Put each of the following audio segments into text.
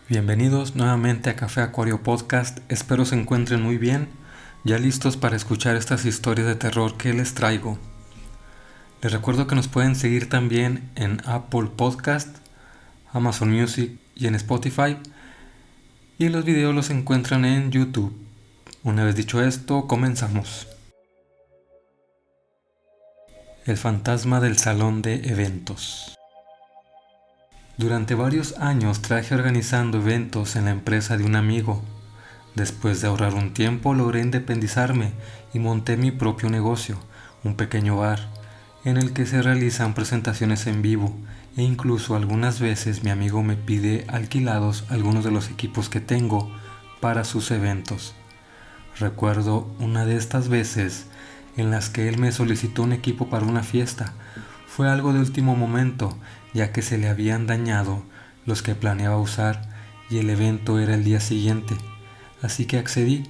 Bienvenidos nuevamente a Café Acuario Podcast, espero se encuentren muy bien, ya listos para escuchar estas historias de terror que les traigo. Les recuerdo que nos pueden seguir también en Apple Podcast, Amazon Music y en Spotify, y los videos los encuentran en YouTube. Una vez dicho esto, comenzamos. El fantasma del salón de eventos. Durante varios años traje organizando eventos en la empresa de un amigo. Después de ahorrar un tiempo logré independizarme y monté mi propio negocio, un pequeño bar, en el que se realizan presentaciones en vivo e incluso algunas veces mi amigo me pide alquilados algunos de los equipos que tengo para sus eventos. Recuerdo una de estas veces en las que él me solicitó un equipo para una fiesta. Fue algo de último momento, ya que se le habían dañado los que planeaba usar y el evento era el día siguiente. Así que accedí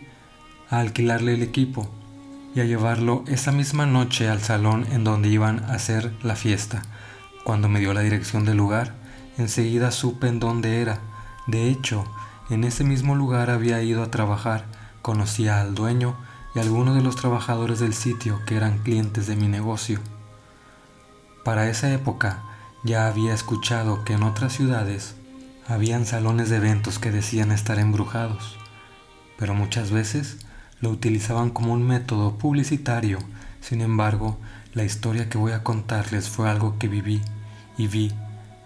a alquilarle el equipo y a llevarlo esa misma noche al salón en donde iban a hacer la fiesta. Cuando me dio la dirección del lugar, enseguida supe en dónde era. De hecho, en ese mismo lugar había ido a trabajar, conocía al dueño y a algunos de los trabajadores del sitio que eran clientes de mi negocio. Para esa época ya había escuchado que en otras ciudades habían salones de eventos que decían estar embrujados, pero muchas veces lo utilizaban como un método publicitario. Sin embargo, la historia que voy a contarles fue algo que viví y vi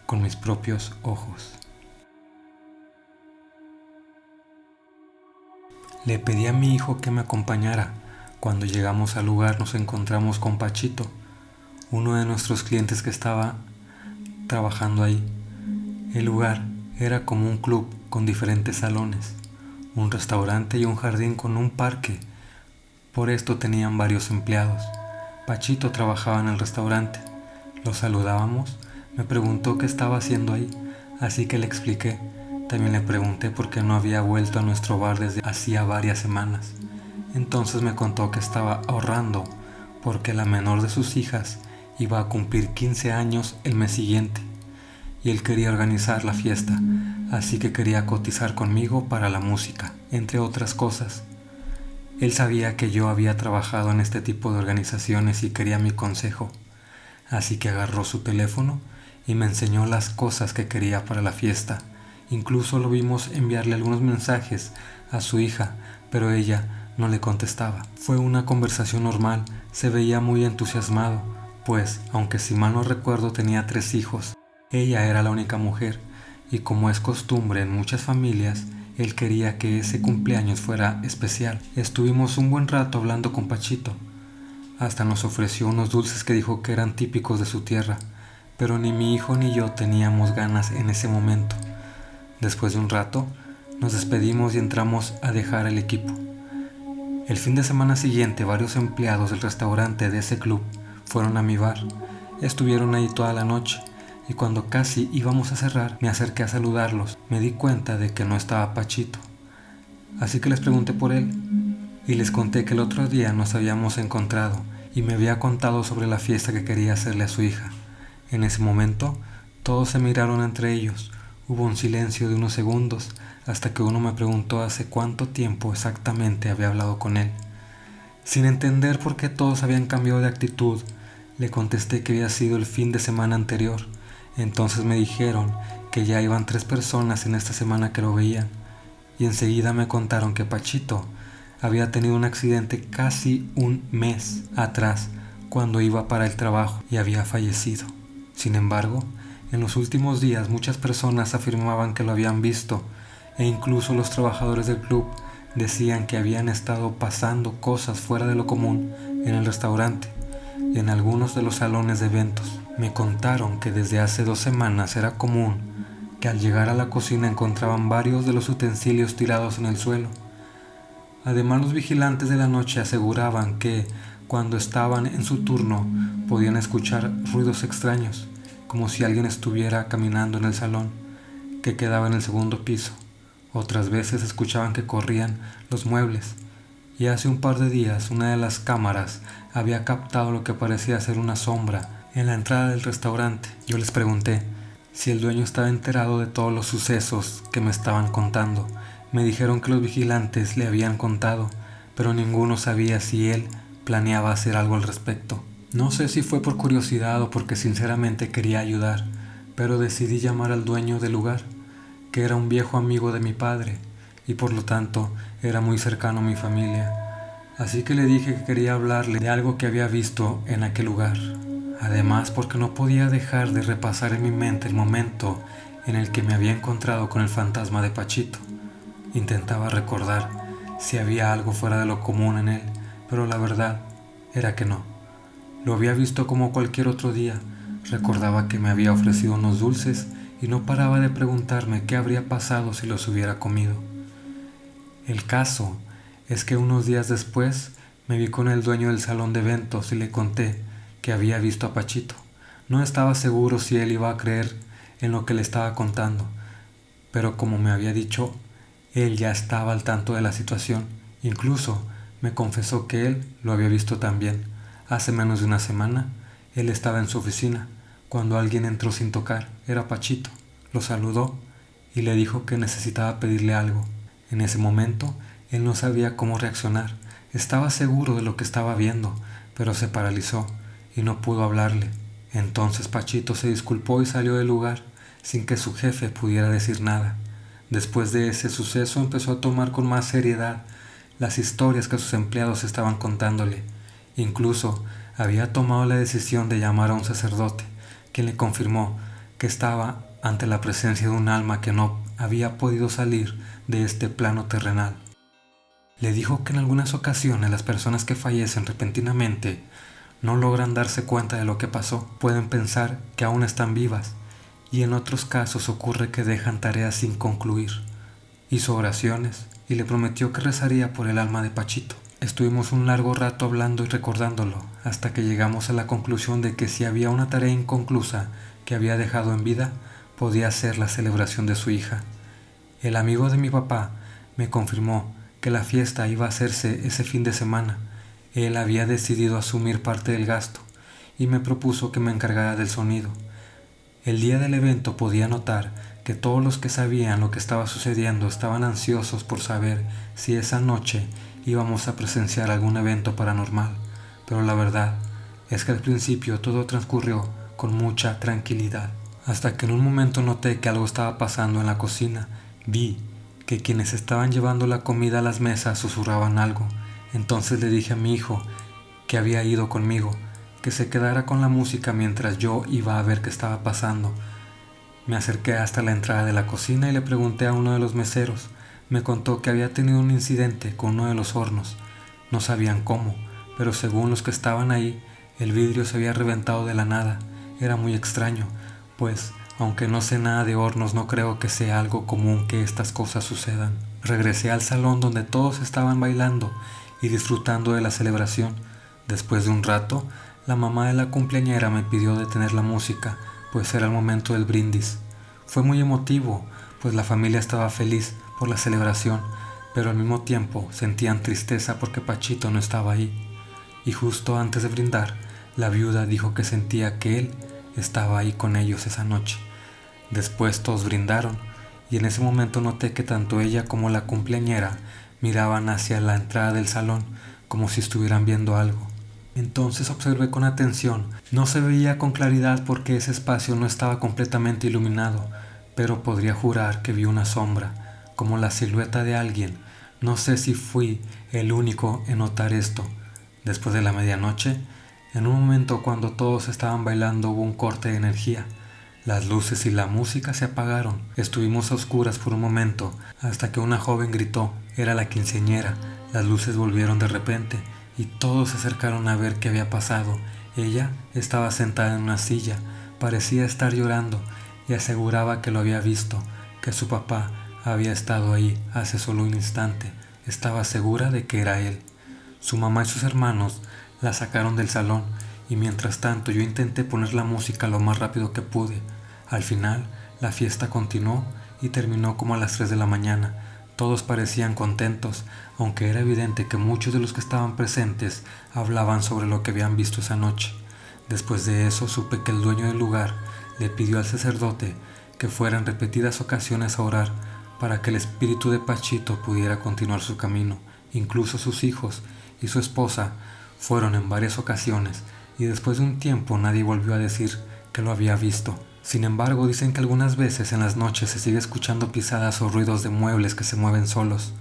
con mis propios ojos. Le pedí a mi hijo que me acompañara. Cuando llegamos al lugar nos encontramos con Pachito, uno de nuestros clientes que estaba trabajando ahí. El lugar era como un club con diferentes salones, un restaurante y un jardín con un parque. Por esto tenían varios empleados. Pachito trabajaba en el restaurante. Lo saludábamos, me preguntó qué estaba haciendo ahí, así que le expliqué. También le pregunté por qué no había vuelto a nuestro bar desde hacía varias semanas. Entonces me contó que estaba ahorrando porque la menor de sus hijas iba a cumplir 15 años el mes siguiente y él quería organizar la fiesta, así que quería cotizar conmigo para la música, entre otras cosas. Él sabía que yo había trabajado en este tipo de organizaciones y quería mi consejo, así que agarró su teléfono y me enseñó las cosas que quería para la fiesta. Incluso lo vimos enviarle algunos mensajes a su hija, pero ella no le contestaba. Fue una conversación normal, se veía muy entusiasmado, pues, aunque si mal no recuerdo tenía 3 hijos, ella era la única mujer, y como es costumbre en muchas familias, él quería que ese cumpleaños fuera especial. Estuvimos un buen rato hablando con Pachito. Hasta nos ofreció unos dulces que dijo que eran típicos de su tierra, pero ni mi hijo ni yo teníamos ganas en ese momento. Después de un rato, nos despedimos y entramos a dejar el equipo. El fin de semana siguiente, varios empleados del restaurante de ese club fueron a mi bar. Estuvieron ahí toda la noche y cuando casi íbamos a cerrar, me acerqué a saludarlos. Me di cuenta de que no estaba Pachito, así que les pregunté por él y les conté que el otro día nos habíamos encontrado y me había contado sobre la fiesta que quería hacerle a su hija. En ese momento, todos se miraron entre ellos. Hubo un silencio de unos segundos hasta que uno me preguntó hace cuánto tiempo exactamente había hablado con él. Sin entender por qué todos habían cambiado de actitud, le contesté que había sido el fin de semana anterior. Entonces me dijeron que ya iban 3 personas en esta semana que lo veían, y enseguida me contaron que Pachito había tenido un accidente casi un mes atrás cuando iba para el trabajo y había fallecido. Sin embargo, en los últimos días muchas personas afirmaban que lo habían visto e incluso los trabajadores del club decían que habían estado pasando cosas fuera de lo común en el restaurante y en algunos de los salones de eventos. Me contaron que desde hace 2 semanas era común que al llegar a la cocina encontraban varios de los utensilios tirados en el suelo. Además, los vigilantes de la noche aseguraban que cuando estaban en su turno podían escuchar ruidos extraños, como si alguien estuviera caminando en el salón, que quedaba en el segundo piso. Otras veces escuchaban que corrían los muebles, y hace un par de días una de las cámaras había captado lo que parecía ser una sombra en la entrada del restaurante. Yo les pregunté si el dueño estaba enterado de todos los sucesos que me estaban contando. Me dijeron que los vigilantes le habían contado, pero ninguno sabía si él planeaba hacer algo al respecto. No sé si fue por curiosidad o porque sinceramente quería ayudar, pero decidí llamar al dueño del lugar, que era un viejo amigo de mi padre y por lo tanto era muy cercano a mi familia. Así que le dije que quería hablarle de algo que había visto en aquel lugar. Además, porque no podía dejar de repasar en mi mente el momento en el que me había encontrado con el fantasma de Pachito. Intentaba recordar si había algo fuera de lo común en él, pero la verdad era que no. Lo había visto como cualquier otro día. Recordaba que me había ofrecido unos dulces y no paraba de preguntarme qué habría pasado si los hubiera comido. El caso es que unos días después me vi con el dueño del salón de eventos y le conté que había visto a Pachito. No estaba seguro si él iba a creer en lo que le estaba contando, pero como me había dicho, él ya estaba al tanto de la situación. Incluso me confesó que él lo había visto también. Hace menos de una semana, él estaba en su oficina cuando alguien entró sin tocar. Era Pachito. Lo saludó y le dijo que necesitaba pedirle algo. En ese momento, él no sabía cómo reaccionar. Estaba seguro de lo que estaba viendo, pero se paralizó y no pudo hablarle. Entonces Pachito se disculpó y salió del lugar sin que su jefe pudiera decir nada. Después de ese suceso empezó a tomar con más seriedad las historias que sus empleados estaban contándole. Incluso había tomado la decisión de llamar a un sacerdote, quien le confirmó que estaba ante la presencia de un alma que no había podido salir de este plano terrenal. Le dijo que en algunas ocasiones las personas que fallecen repentinamente no logran darse cuenta de lo que pasó. Pueden pensar que aún están vivas y en otros casos ocurre que dejan tareas sin concluir. Hizo oraciones y le prometió que rezaría por el alma de Pachito. Estuvimos un largo rato hablando y recordándolo, hasta que llegamos a la conclusión de que si había una tarea inconclusa que había dejado en vida, podía ser la celebración de su hija. El amigo de mi papá me confirmó que la fiesta iba a hacerse ese fin de semana. Él había decidido asumir parte del gasto y me propuso que me encargara del sonido. El día del evento podía notar que todos los que sabían lo que estaba sucediendo estaban ansiosos por saber si esa noche íbamos a presenciar algún evento paranormal, pero la verdad es que al principio todo transcurrió con mucha tranquilidad, hasta que en un momento noté que algo estaba pasando en la cocina. Vi que quienes estaban llevando la comida a las mesas susurraban algo. Entonces le dije a mi hijo, que había ido conmigo, que se quedara con la música mientras yo iba a ver qué estaba pasando. Me acerqué hasta la entrada de la cocina y le pregunté a uno de los meseros. Me contó que había tenido un incidente con uno de los hornos. No sabían cómo, pero según los que estaban ahí, el vidrio se había reventado de la nada. Era muy extraño, pues, aunque no sé nada de hornos, no creo que sea algo común que estas cosas sucedan. Regresé al salón donde todos estaban bailando y disfrutando de la celebración. Después de un rato, la mamá de la cumpleañera me pidió detener la música, pues era el momento del brindis. Fue muy emotivo, pues la familia estaba feliz por la celebración, pero al mismo tiempo sentían tristeza porque Pachito no estaba ahí. Y justo antes de brindar, la viuda dijo que sentía que él estaba ahí con ellos esa noche. Después todos brindaron, y en ese momento noté que tanto ella como la cumpleañera miraban hacia la entrada del salón, como si estuvieran viendo algo. Entonces observé con atención. No se veía con claridad porque ese espacio no estaba completamente iluminado, pero podría jurar que vi una sombra, como la silueta de alguien. No sé si fui el único en notar esto. Después de la medianoche, en un momento cuando todos estaban bailando hubo un corte de energía. Las luces y la música se apagaron. Estuvimos a oscuras por un momento, hasta que una joven gritó. Era la quinceañera. Las luces volvieron de repente y todos se acercaron a ver qué había pasado. Ella estaba sentada en una silla, parecía estar llorando y aseguraba que lo había visto, que su papá había estado ahí hace solo un instante. Estaba segura de que era él. Su mamá y sus hermanos la sacaron del salón y mientras tanto yo intenté poner la música lo más rápido que pude. Al final, la fiesta continuó y terminó como a las 3 de la mañana. Todos parecían contentos, aunque era evidente que muchos de los que estaban presentes hablaban sobre lo que habían visto esa noche. Después de eso supe que el dueño del lugar le pidió al sacerdote que fuera en repetidas ocasiones a orar para que el espíritu de Pachito pudiera continuar su camino. Incluso sus hijos y su esposa fueron en varias ocasiones y después de un tiempo nadie volvió a decir que lo había visto. Sin embargo, dicen que algunas veces en las noches se sigue escuchando pisadas o ruidos de muebles que se mueven solos,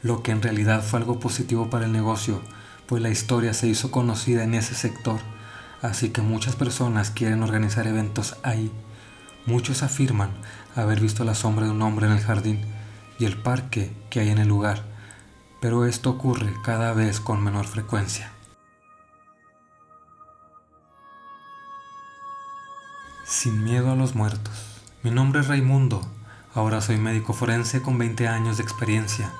lo que en realidad fue algo positivo para el negocio, pues la historia se hizo conocida en ese sector, así que muchas personas quieren organizar eventos ahí. Muchos afirman haber visto la sombra de un hombre en el jardín y el parque que hay en el lugar, pero esto ocurre cada vez con menor frecuencia. Sin miedo a los muertos. Mi nombre es Raimundo. Ahora soy médico forense con 20 años de experiencia.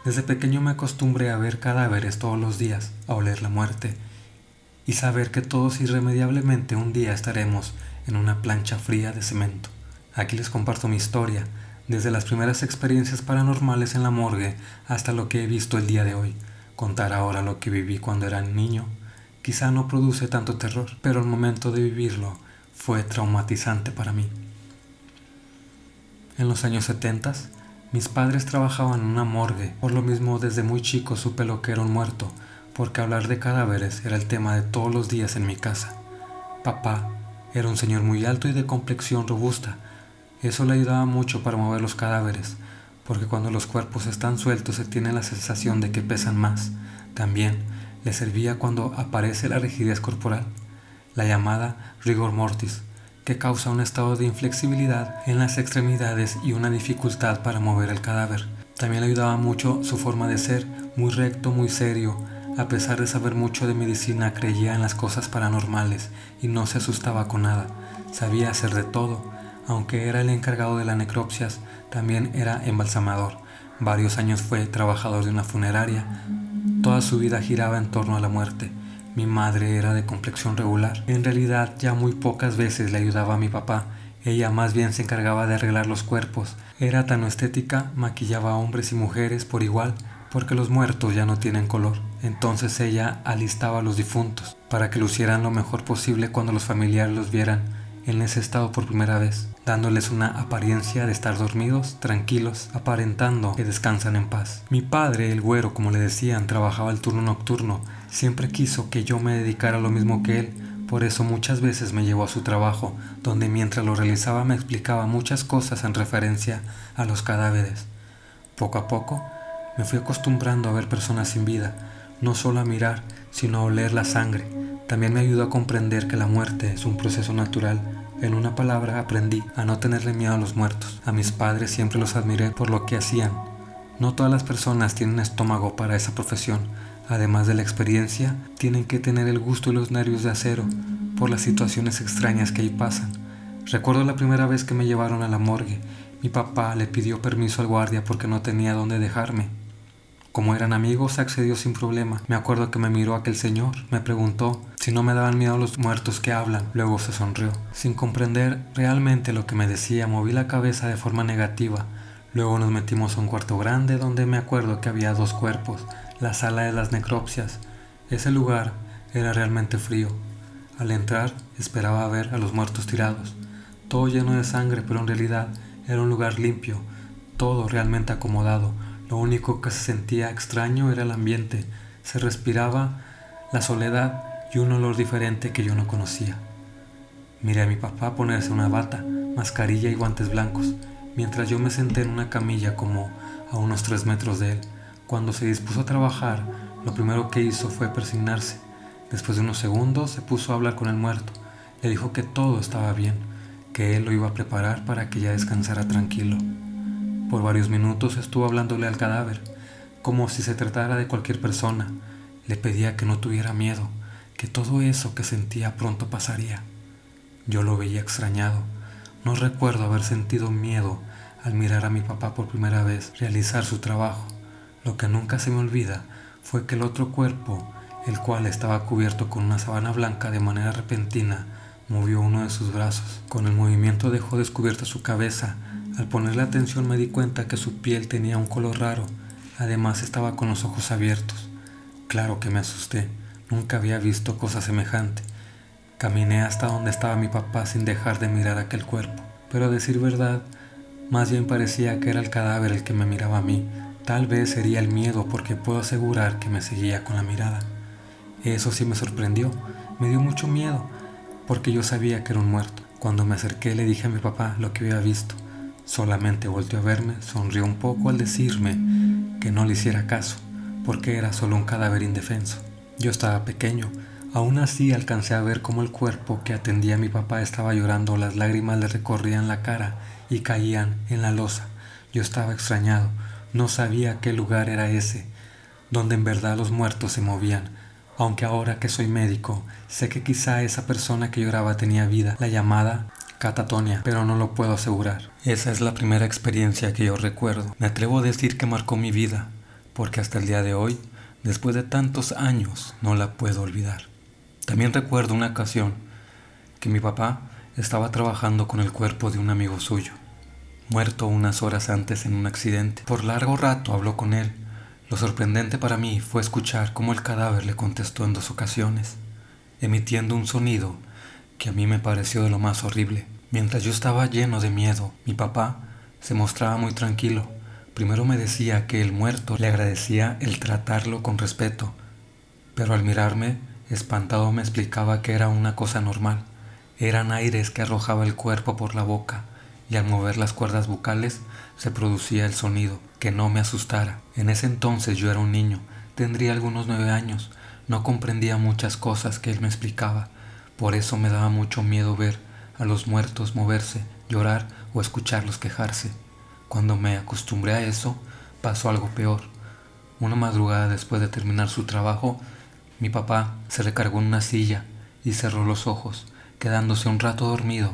Desde pequeño me acostumbré a ver cadáveres todos los días, a oler la muerte y saber que todos irremediablemente un día estaremos en una plancha fría de cemento. Aquí les comparto mi historia, desde las primeras experiencias paranormales en la morgue hasta lo que he visto el día de hoy. Contar ahora lo que viví cuando era niño quizá no produce tanto terror, pero el momento de vivirlo fue traumatizante para mí. En los años 70, mis padres trabajaban en una morgue, por lo mismo desde muy chico supe lo que era un muerto, porque hablar de cadáveres era el tema de todos los días en mi casa. Papá era un señor muy alto y de complexión robusta. Eso le ayudaba mucho para mover los cadáveres, porque cuando los cuerpos están sueltos se tiene la sensación de que pesan más. También le servía cuando aparece la rigidez corporal, la llamada rigor mortis, que causa un estado de inflexibilidad en las extremidades y una dificultad para mover el cadáver. También le ayudaba mucho su forma de ser, muy recto, muy serio. A pesar de saber mucho de medicina, creía en las cosas paranormales y no se asustaba con nada. Sabía hacer de todo. Aunque era el encargado de las necropsias, también era embalsamador. Varios años fue trabajador de una funeraria. Toda su vida giraba en torno a la muerte. Mi madre era de complexión regular. En realidad ya muy pocas veces le ayudaba a mi papá. Ella más bien se encargaba de arreglar los cuerpos. Era tan estética, maquillaba a hombres y mujeres por igual, porque los muertos ya no tienen color. Entonces ella alistaba a los difuntos para que lucieran lo mejor posible cuando los familiares los vieran en ese estado por primera vez, dándoles una apariencia de estar dormidos, tranquilos, aparentando que descansan en paz. Mi padre, el güero como le decían, trabajaba el turno nocturno. Siempre quiso que yo me dedicara a lo mismo que él, por eso muchas veces me llevó a su trabajo, donde mientras lo realizaba me explicaba muchas cosas en referencia a los cadáveres. Poco a poco me fui acostumbrando a ver personas sin vida, no solo a mirar, sino a oler la sangre. También me ayudó a comprender que la muerte es un proceso natural. En una palabra, aprendí a no tenerle miedo a los muertos. A mis padres siempre los admiré por lo que hacían. No todas las personas tienen estómago para esa profesión. Además de la experiencia, tienen que tener el gusto y los nervios de acero por las situaciones extrañas que ahí pasan. Recuerdo la primera vez que me llevaron a la morgue. Mi papá le pidió permiso al guardia porque no tenía dónde dejarme. Como eran amigos, accedió sin problema. Me acuerdo que me miró aquel señor, me preguntó si no me daban miedo los muertos que hablan. Luego se sonrió. Sin comprender realmente lo que me decía, moví la cabeza de forma negativa. Luego nos metimos a un cuarto grande donde me acuerdo que había 2 cuerpos, la sala de las necropsias. Ese lugar era realmente frío. Al entrar, esperaba ver a los muertos tirados, todo lleno de sangre, pero en realidad era un lugar limpio, todo realmente acomodado. Lo único que se sentía extraño era el ambiente. Se respiraba la soledad y un olor diferente que yo no conocía. Miré a mi papá ponerse una bata, mascarilla y guantes blancos, mientras yo me senté en una camilla como a unos 3 metros de él. Cuando se dispuso a trabajar, lo primero que hizo fue persignarse. Después de unos segundos se puso a hablar con el muerto. Le dijo que todo estaba bien, que él lo iba a preparar para que ya descansara tranquilo. Por varios minutos estuvo hablándole al cadáver, como si se tratara de cualquier persona. Le pedía que no tuviera miedo, que todo eso que sentía pronto pasaría. Yo lo veía extrañado. No recuerdo haber sentido miedo al mirar a mi papá por primera vez realizar su trabajo. Lo que nunca se me olvida fue que el otro cuerpo, el cual estaba cubierto con una sábana blanca, de manera repentina movió uno de sus brazos. Con el movimiento dejó descubierta su cabeza. Al ponerle atención me di cuenta que su piel tenía un color raro. Además estaba con los ojos abiertos. Claro que me asusté. Nunca había visto cosa semejante. Caminé hasta donde estaba mi papá sin dejar de mirar aquel cuerpo, pero a decir verdad, más bien parecía que era el cadáver el que me miraba a mí. Tal vez sería el miedo, porque puedo asegurar que me seguía con la mirada. Eso sí me sorprendió, me dio mucho miedo, porque yo sabía que era un muerto. Cuando me acerqué le dije a mi papá lo que había visto. Solamente volteó a verme, sonrió un poco al decirme que no le hiciera caso, porque era solo un cadáver indefenso. Yo estaba pequeño, aún así alcancé a ver cómo el cuerpo que atendía a mi papá estaba llorando, las lágrimas le recorrían la cara y caían en la losa. Yo estaba extrañado, no sabía qué lugar era ese, donde en verdad los muertos se movían. Aunque ahora que soy médico, sé que quizá esa persona que lloraba tenía vida, la llamada catatonia, pero no lo puedo asegurar. Esa es la primera experiencia que yo recuerdo. Me atrevo a decir que marcó mi vida, porque hasta el día de hoy, después de tantos años, no la puedo olvidar. También recuerdo una ocasión que mi papá estaba trabajando con el cuerpo de un amigo suyo, muerto unas horas antes en un accidente. Por largo rato habló con él. Lo sorprendente para mí fue escuchar cómo el cadáver le contestó en 2 ocasiones, emitiendo un sonido que a mí me pareció de lo más horrible. Mientras yo estaba lleno de miedo, mi papá se mostraba muy tranquilo. Primero me decía que el muerto le agradecía el tratarlo con respeto, pero al mirarme, espantado, me explicaba que era una cosa normal. Eran aires que arrojaba el cuerpo por la boca, y al mover las cuerdas bucales se producía el sonido. Que no me asustara. En ese entonces yo era un niño, tendría algunos 9 años, no comprendía muchas cosas que él me explicaba, por eso me daba mucho miedo ver a los muertos moverse, llorar o escucharlos quejarse. Cuando me acostumbré a eso, pasó algo peor. Una madrugada después de terminar su trabajo, mi papá se recargó en una silla y cerró los ojos, quedándose un rato dormido.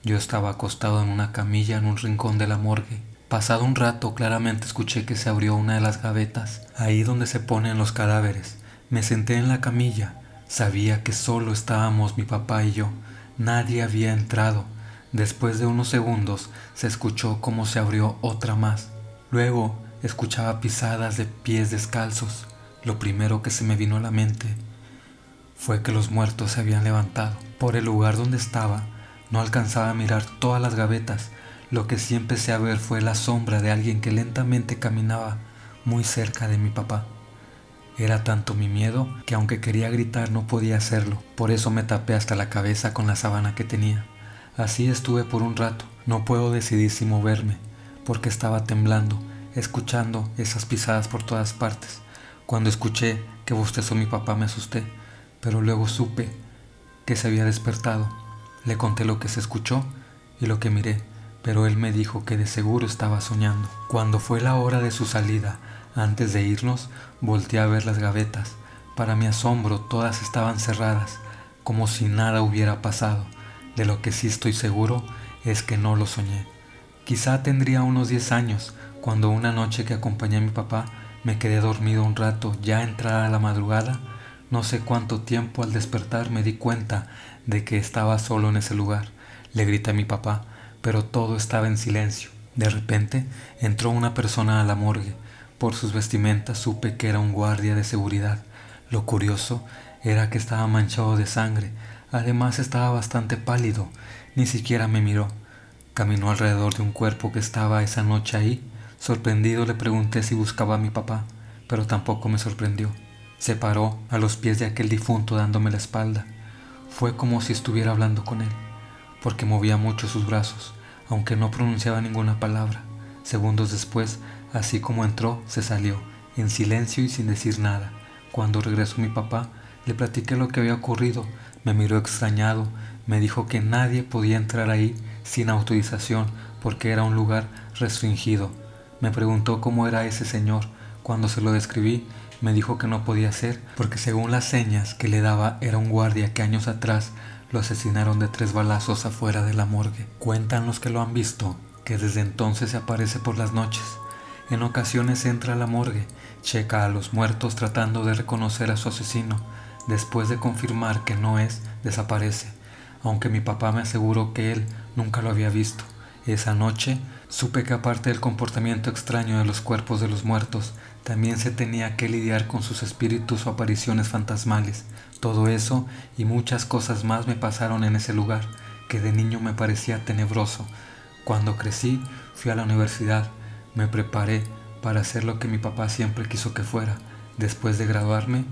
Yo estaba acostado en una camilla en un rincón de la morgue. Pasado un rato, claramente escuché que se abrió una de las gavetas, ahí donde se ponen los cadáveres. Me senté en la camilla. Sabía que solo estábamos mi papá y yo. Nadie había entrado. Después de unos segundos, se escuchó cómo se abrió otra más. Luego, escuchaba pisadas de pies descalzos. Lo primero que se me vino a la mente fue que los muertos se habían levantado. Por el lugar donde estaba, no alcanzaba a mirar todas las gavetas. Lo que sí empecé a ver fue la sombra de alguien que lentamente caminaba muy cerca de mi papá. Era tanto mi miedo que aunque quería gritar no podía hacerlo. Por eso me tapé hasta la cabeza con la sábana que tenía. Así estuve por un rato. No puedo decidir si moverme, porque estaba temblando, escuchando esas pisadas por todas partes. Cuando escuché que bostezó mi papá me asusté, pero luego supe que se había despertado. Le conté lo que se escuchó y lo que miré, pero él me dijo que de seguro estaba soñando. Cuando fue la hora de su salida, antes de irnos, volteé a ver las gavetas. Para mi asombro, todas estaban cerradas, como si nada hubiera pasado. De lo que sí estoy seguro es que no lo soñé. Quizá tendría unos 10 años, cuando una noche que acompañé a mi papá, me quedé dormido un rato, ya entrada la madrugada. No sé cuánto tiempo, al despertar me di cuenta de que estaba solo en ese lugar. Le grité a mi papá, pero todo estaba en silencio. De repente entró una persona a la morgue. Por sus vestimentas supe que era un guardia de seguridad. Lo curioso era que estaba manchado de sangre. Además estaba bastante pálido. Ni siquiera me miró. Caminó alrededor de un cuerpo que estaba esa noche ahí. Sorprendido le pregunté si buscaba a mi papá, pero tampoco me sorprendió. Se paró a los pies de aquel difunto dándome la espalda. Fue como si estuviera hablando con él, porque movía mucho sus brazos, aunque no pronunciaba ninguna palabra. Segundos después, así como entró, se salió, en silencio y sin decir nada. Cuando regresó mi papá, le platiqué lo que había ocurrido. Me miró extrañado, me dijo que nadie podía entrar ahí sin autorización, porque era un lugar restringido. Me preguntó cómo era ese señor. Cuando se lo describí, me dijo que no podía ser, porque según las señas que le daba era un guardia que años atrás lo asesinaron de 3 balazos afuera de la morgue. Cuentan los que lo han visto que desde entonces se aparece por las noches. En ocasiones entra a la morgue, checa a los muertos tratando de reconocer a su asesino. Después de confirmar que no es, desaparece, aunque mi papá me aseguró que él nunca lo había visto. Esa noche supe que aparte del comportamiento extraño de los cuerpos de los muertos, También se tenía que lidiar con sus espíritus o apariciones fantasmales. Todo eso y muchas cosas más me pasaron en ese lugar, que de niño me parecía tenebroso. Cuando crecí, fui a la universidad, me preparé para hacer lo que mi papá siempre quiso que fuera. Después de graduarme,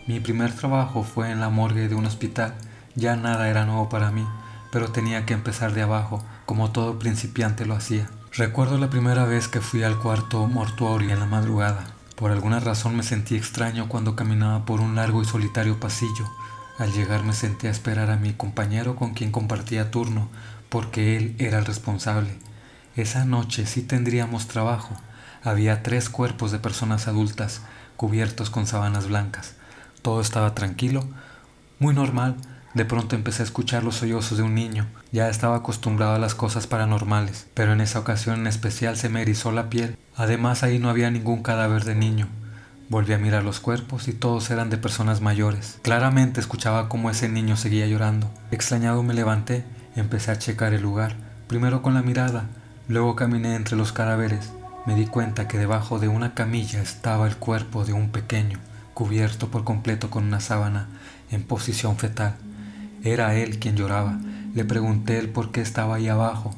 mi primer trabajo fue en la morgue de un hospital. Ya nada era nuevo para mí, pero tenía que empezar de abajo, como todo principiante lo hacía. Recuerdo la primera vez que fui al cuarto mortuorio en la madrugada. Por alguna razón me sentí extraño cuando caminaba por un largo y solitario pasillo. Al llegar me senté a esperar a mi compañero con quien compartía turno, porque él era el responsable. Esa noche sí tendríamos trabajo. Había 3 cuerpos de personas adultas, cubiertos con sábanas blancas. Todo estaba tranquilo, muy normal. De pronto empecé a escuchar los sollozos de un niño. Ya estaba acostumbrado a las cosas paranormales, pero en esa ocasión en especial se me erizó la piel. Además, ahí no había ningún cadáver de niño. Volví a mirar los cuerpos y todos eran de personas mayores. Claramente escuchaba cómo ese niño seguía llorando. Extrañado me levanté, empecé a checar el lugar, primero con la mirada, luego caminé entre los cadáveres. Me di cuenta que debajo de una camilla estaba el cuerpo de un pequeño, cubierto por completo con una sábana, en posición fetal. Era él quien lloraba. Le pregunté el por qué estaba ahí abajo,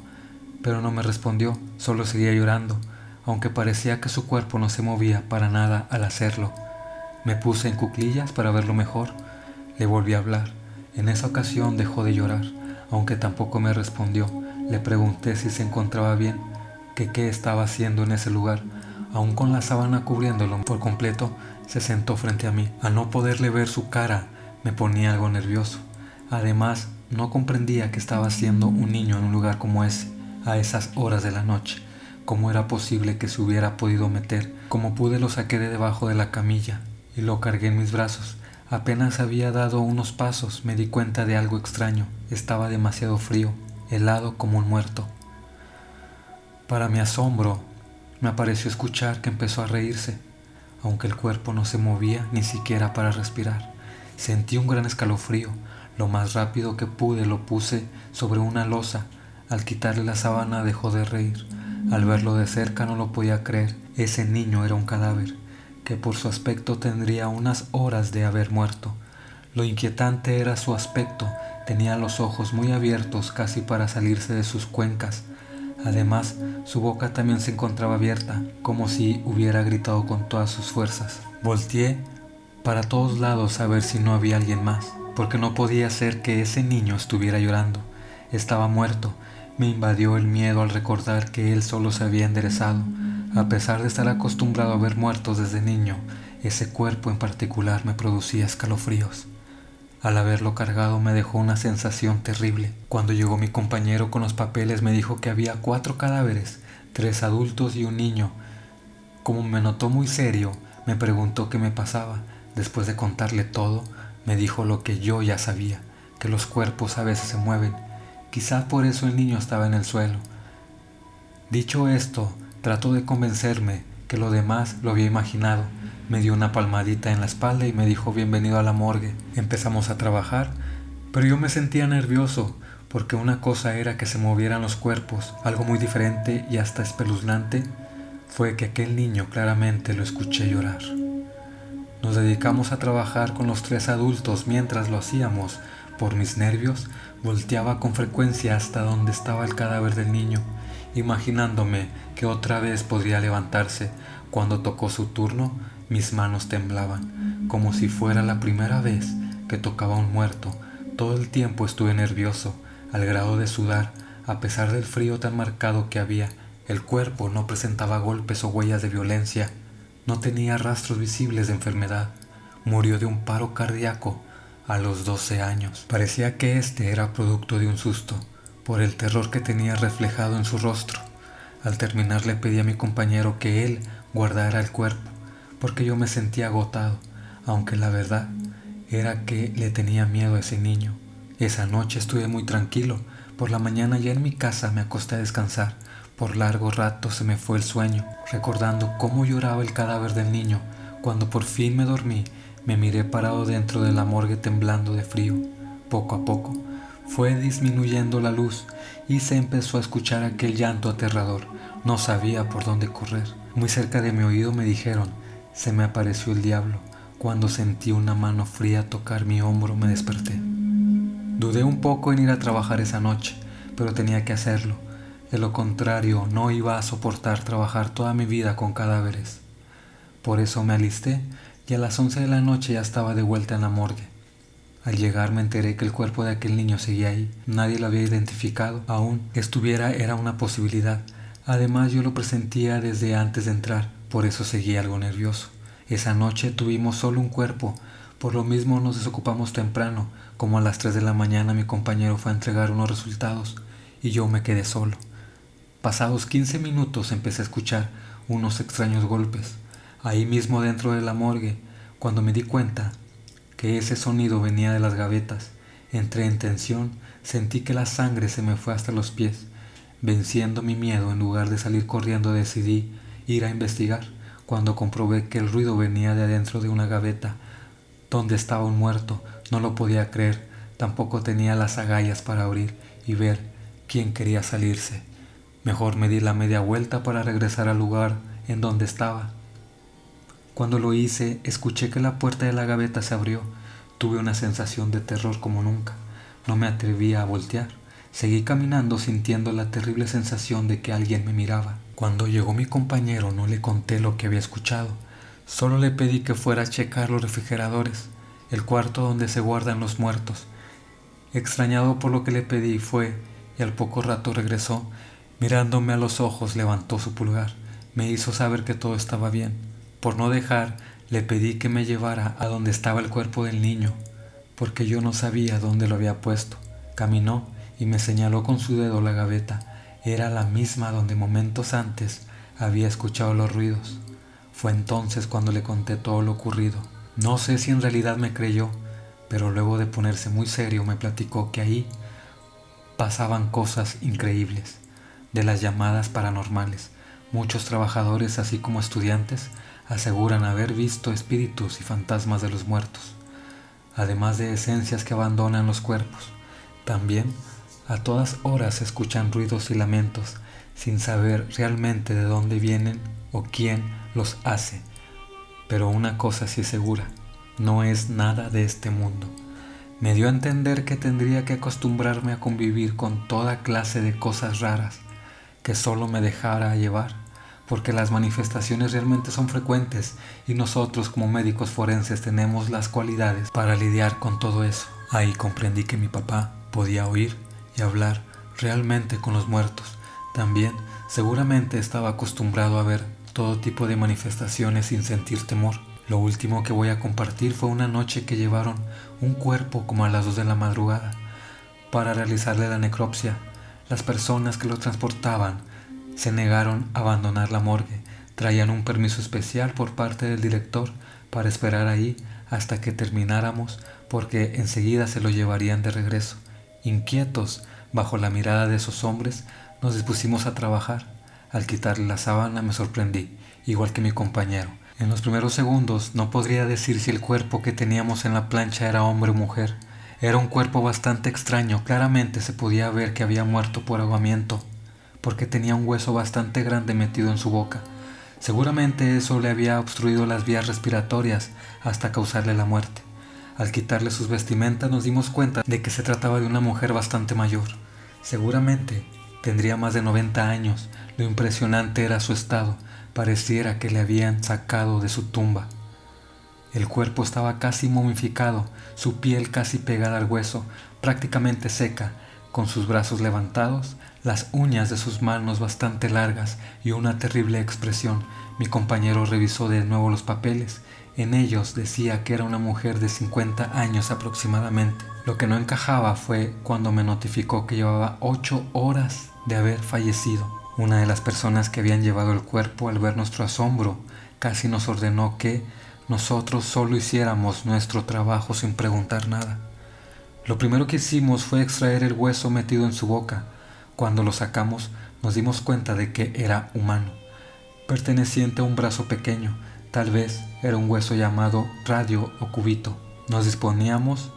pero no me respondió, solo seguía llorando, aunque parecía que su cuerpo no se movía para nada al hacerlo. Me puse en cuclillas para verlo mejor. Le volví a hablar. En esa ocasión dejó de llorar, aunque tampoco me respondió. Le pregunté si se encontraba bien, que qué estaba haciendo en ese lugar. Aún con la sábana cubriéndolo por completo, se sentó frente a mí. Al no poderle ver su cara, me ponía algo nervioso. Además, no comprendía qué estaba haciendo un niño en un lugar como ese, a esas horas de la noche. ¿Cómo era posible que se hubiera podido meter? Como pude lo saqué de debajo de la camilla y lo cargué en mis brazos. Apenas había dado unos pasos, me di cuenta de algo extraño. Estaba demasiado frío, helado como un muerto. Para mi asombro, me pareció escuchar que empezó a reírse, aunque el cuerpo no se movía ni siquiera para respirar. Sentí un gran escalofrío. Lo más rápido que pude lo puse sobre una losa. Al quitarle la sábana dejó de reír. Al verlo de cerca no lo podía creer. Ese niño era un cadáver, que por su aspecto tendría unas horas de haber muerto. Lo inquietante era su aspecto. Tenía los ojos muy abiertos, casi para salirse de sus cuencas. Además, su boca también se encontraba abierta, como si hubiera gritado con todas sus fuerzas. Volteé para todos lados a ver si no había alguien más, porque no podía ser que ese niño estuviera llorando. Estaba muerto. Me invadió el miedo al recordar que él solo se había enderezado. A pesar de estar acostumbrado a ver muertos desde niño, ese cuerpo en particular me producía escalofríos. Al haberlo cargado me dejó una sensación terrible. Cuando llegó mi compañero con los papeles me dijo que había 4 cadáveres, 3 adultos y un niño. Como me notó muy serio, me preguntó qué me pasaba. Después de contarle todo, me dijo lo que yo ya sabía, que los cuerpos a veces se mueven. Quizá por eso el niño estaba en el suelo. Dicho esto, trató de convencerme que lo demás lo había imaginado. Me dio una palmadita en la espalda y me dijo bienvenido a la morgue. Empezamos a trabajar, pero yo me sentía nervioso, porque una cosa era que se movieran los cuerpos, algo muy diferente y hasta espeluznante fue que aquel niño claramente lo escuché llorar. Nos dedicamos a trabajar con los 3 adultos. Mientras lo hacíamos, por mis nervios, volteaba con frecuencia hasta donde estaba el cadáver del niño, imaginándome que otra vez podría levantarse. Cuando tocó su turno, mis manos temblaban, como si fuera la primera vez que tocaba a un muerto. Todo el tiempo estuve nervioso, al grado de sudar, a pesar del frío tan marcado que había. El cuerpo no presentaba golpes o huellas de violencia. No tenía rastros visibles de enfermedad. Murió de un paro cardíaco a los 12 años. Parecía que este era producto de un susto, por el terror que tenía reflejado en su rostro. Al terminar le pedí a mi compañero que él guardara el cuerpo, porque yo me sentía agotado, aunque la verdad era que le tenía miedo a ese niño. Esa noche estuve muy tranquilo. Por la mañana ya en mi casa me acosté a descansar. Por largo rato se me fue el sueño, recordando cómo lloraba el cadáver del niño. Cuando por fin me dormí, me miré parado dentro de la morgue temblando de frío. Poco a poco fue disminuyendo la luz y se empezó a escuchar aquel llanto aterrador. No sabía por dónde correr. Muy cerca de mi oído me dijeron Se me apareció el diablo. Cuando sentí una mano fría tocar mi hombro, me desperté. Dudé un poco en ir a trabajar esa noche, pero tenía que hacerlo. De lo contrario, no iba a soportar trabajar toda mi vida con cadáveres. Por eso me alisté y a las 11 de la noche ya estaba de vuelta en la morgue. Al llegar me enteré que el cuerpo de aquel niño seguía ahí. Nadie lo había identificado. Aún que estuviera era una posibilidad. Además yo lo presentía desde antes de entrar, por eso seguía algo nervioso. Esa noche tuvimos solo un cuerpo, por lo mismo nos desocupamos temprano. Como a las 3 de la mañana mi compañero fue a entregar unos resultados y yo me quedé solo. Pasados 15 minutos empecé a escuchar unos extraños golpes, ahí mismo dentro de la morgue. Cuando me di cuenta que ese sonido venía de las gavetas, entré en tensión, sentí que la sangre se me fue hasta los pies. Venciendo mi miedo, en lugar de salir corriendo decidí ir a investigar. Cuando comprobé que el ruido venía de adentro de una gaveta donde estaba un muerto, no lo podía creer. Tampoco tenía las agallas para abrir y ver quién quería salirse. Mejor me di la media vuelta para regresar al lugar en donde estaba. Cuando lo hice, escuché que la puerta de la gaveta se abrió. Tuve una sensación de terror como nunca. No me atrevía a voltear. Seguí caminando sintiendo la terrible sensación de que alguien me miraba. Cuando llegó mi compañero no le conté lo que había escuchado. Solo le pedí que fuera a checar los refrigeradores, el cuarto donde se guardan los muertos. Extrañado por lo que le pedí fue, y al poco rato regresó. Mirándome a los ojos levantó su pulgar. Me hizo saber que todo estaba bien. Por no dejar, le pedí que me llevara a donde estaba el cuerpo del niño, porque yo no sabía dónde lo había puesto. Caminó y me señaló con su dedo la gaveta. Era la misma donde momentos antes había escuchado los ruidos. Fue entonces cuando le conté todo lo ocurrido. No sé si en realidad me creyó, pero luego de ponerse muy serio me platicó que ahí pasaban cosas increíbles, de las llamadas paranormales. Muchos trabajadores, así como estudiantes, aseguran haber visto espíritus y fantasmas de los muertos, además de esencias que abandonan los cuerpos. También a todas horas se escuchan ruidos y lamentos, sin saber realmente de dónde vienen o quién los hace. Pero una cosa sí es segura, no es nada de este mundo. Me dio a entender que tendría que acostumbrarme a convivir con toda clase de cosas raras, que solo me dejara llevar, porque las manifestaciones realmente son frecuentes y nosotros como médicos forenses tenemos las cualidades para lidiar con todo eso. Ahí comprendí que mi papá podía oír y hablar realmente con los muertos. También seguramente estaba acostumbrado a ver todo tipo de manifestaciones sin sentir temor. Lo último que voy a compartir fue una noche que llevaron un cuerpo como a las 2 de la madrugada para realizarle la necropsia. Las personas que lo transportaban se negaron a abandonar la morgue. Traían un permiso especial por parte del director para esperar ahí hasta que termináramos, porque enseguida se lo llevarían de regreso. Inquietos, bajo la mirada de esos hombres, nos dispusimos a trabajar. Al quitarle la sábana me sorprendí, igual que mi compañero. En los primeros segundos no podría decir si el cuerpo que teníamos en la plancha era hombre o mujer. Era un cuerpo bastante extraño. Claramente se podía ver que había muerto por ahogamiento, porque tenía un hueso bastante grande metido en su boca. Seguramente eso le había obstruido las vías respiratorias hasta causarle la muerte. Al quitarle sus vestimentas nos dimos cuenta de que se trataba de una mujer bastante mayor. Seguramente tendría más de 90 años. Lo impresionante era su estado. Pareciera que le habían sacado de su tumba. El cuerpo estaba casi momificado, su piel casi pegada al hueso, prácticamente seca, con sus brazos levantados, las uñas de sus manos bastante largas y una terrible expresión. Mi compañero revisó de nuevo los papeles. En ellos decía que era una mujer de 50 años aproximadamente. Lo que no encajaba fue cuando me notificó que llevaba 8 horas de haber fallecido. Una de las personas que habían llevado el cuerpo, al ver nuestro asombro, casi nos ordenó que nosotros solo hiciéramos nuestro trabajo sin preguntar nada. Lo primero que hicimos fue extraer el hueso metido en su boca. Cuando lo sacamos, nos dimos cuenta de que era humano, perteneciente a un brazo pequeño. Tal vez era un hueso llamado radio o cubito. Nos disponíamos